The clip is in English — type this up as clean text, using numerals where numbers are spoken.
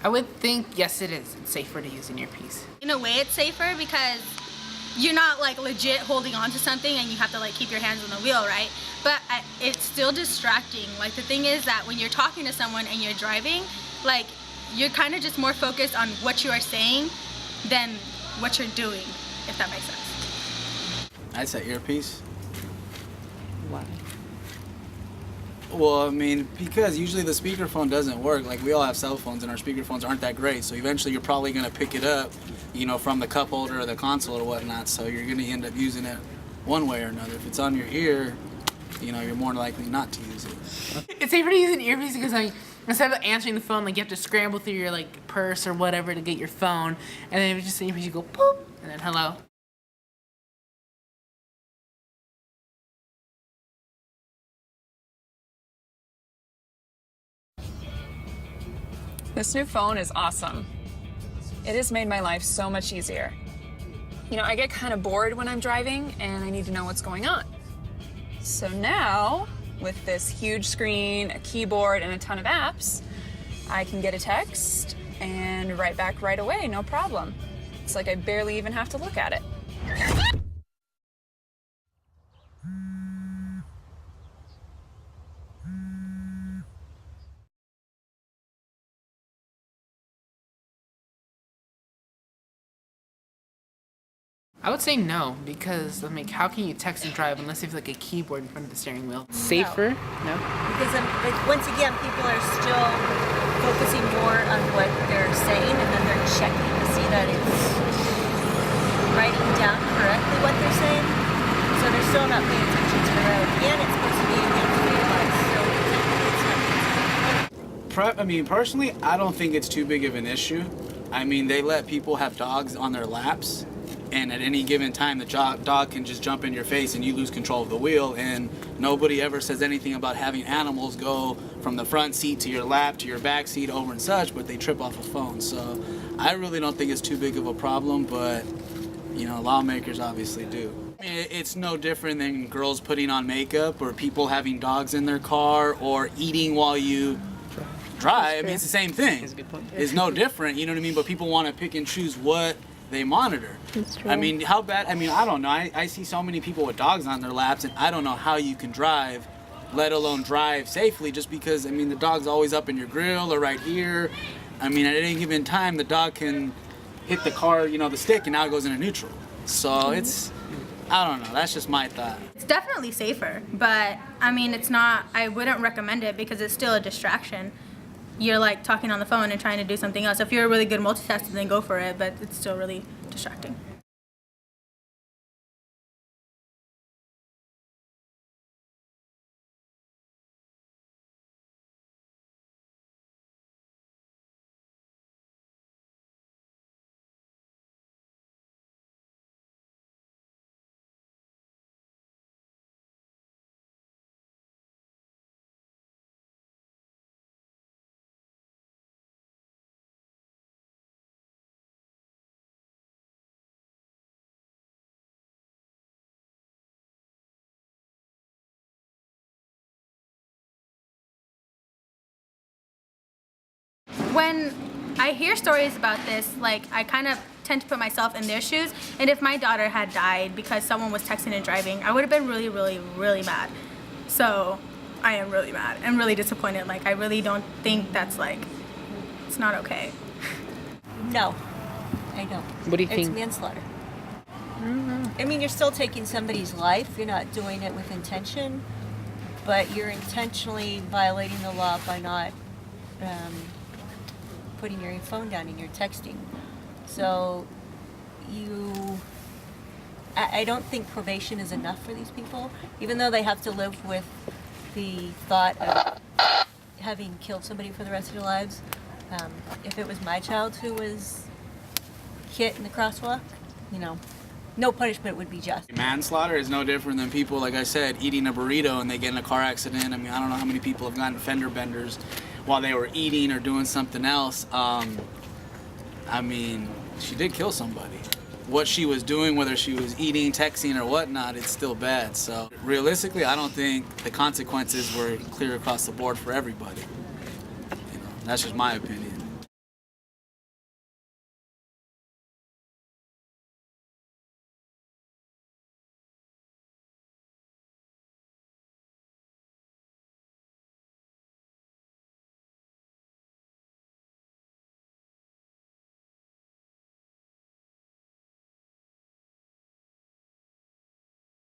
I would think, yes, it is. It's safer to use an earpiece. In a way, it's safer because you're not like legit holding on to something and you have to like keep your hands on the wheel, right? But it's still distracting. Like the thing is that when you're talking to someone and you're driving, like you're kind of just more focused on what you are saying than what you're doing, if that makes sense. I'd say earpiece. Why? Well, I mean, because usually the speakerphone doesn't work. Like, we all have cell phones and our speakerphones aren't that great, so eventually you're probably going to pick it up, you know, from the cup holder or the console or whatnot, so you're going to end up using it one way or another. If it's on your ear, you know, you're more likely not to use it. It's safer to use an earpiece because, like, instead of answering the phone, like, you have to scramble through your, like, purse or whatever to get your phone, and then if it's just an earpiece, you go, boop, and then hello. This new phone is awesome. It has made my life so much easier. You know, I get kind of bored when I'm driving and I need to know what's going on. So now, with this huge screen, a keyboard, and a ton of apps, I can get a text and write back right away, no problem. It's like I barely even have to look at it. I would say no, because, I mean, how can you text and drive unless you have, like, a keyboard in front of the steering wheel? Safer? No? Because like, once again, people are still focusing more on what they're saying, and then they're checking to see that it's writing down correctly what they're saying. So they're still not paying attention to the road. And it's supposed to be a hands-free device, so it's not. I mean, personally, I don't think it's too big of an issue. I mean, they let people have dogs on their laps, and at any given time, the dog can just jump in your face and you lose control of the wheel, and nobody ever says anything about having animals go from the front seat to your lap to your back seat over and such, but they trip off a phone. So I really don't think it's too big of a problem, but, you know, lawmakers obviously do. I mean, it's no different than girls putting on makeup or people having dogs in their car or eating while you drive. I mean, it's the same thing. That's a good point. It's no different, you know what I mean? But people want to pick and choose what they monitor. That's true. I mean, how bad, I mean, I don't know. I see so many people with dogs on their laps, and I don't know how you can drive, let alone drive safely, just because, I mean, the dog's always up in your grill or right here. I mean, at any given time, the dog can hit the car, you know, the stick, and now it goes into neutral. So it's, I don't know, that's just my thought. It's definitely safer, but I mean, it's not, I wouldn't recommend it because it's still a distraction. You're like talking on the phone and trying to do something else. If you're a really good multitasker, then go for it, but it's still really distracting. When I hear stories about this, like, I kind of tend to put myself in their shoes, and if my daughter had died because someone was texting and driving, I would have been really, really, really mad. So I am really mad and really disappointed. Like, I really don't think that's, like, it's not okay. No, I don't. What do you think? It's manslaughter. I mean, you're still taking somebody's life. You're not doing it with intention, but you're intentionally violating the law by not putting your phone down and you're texting. So I don't think probation is enough for these people, even though they have to live with the thought of having killed somebody for the rest of their lives. If it was my child who was hit in the crosswalk, you know, no punishment would be just. Manslaughter is no different than people, like I said, eating a burrito and they get in a car accident. I mean, I don't know how many people have gotten fender benders while they were eating or doing something else. I mean, she did kill somebody. What she was doing, whether she was eating, texting, or whatnot, it's still bad. So realistically, I don't think the consequences were clear across the board for everybody. You know, that's just my opinion.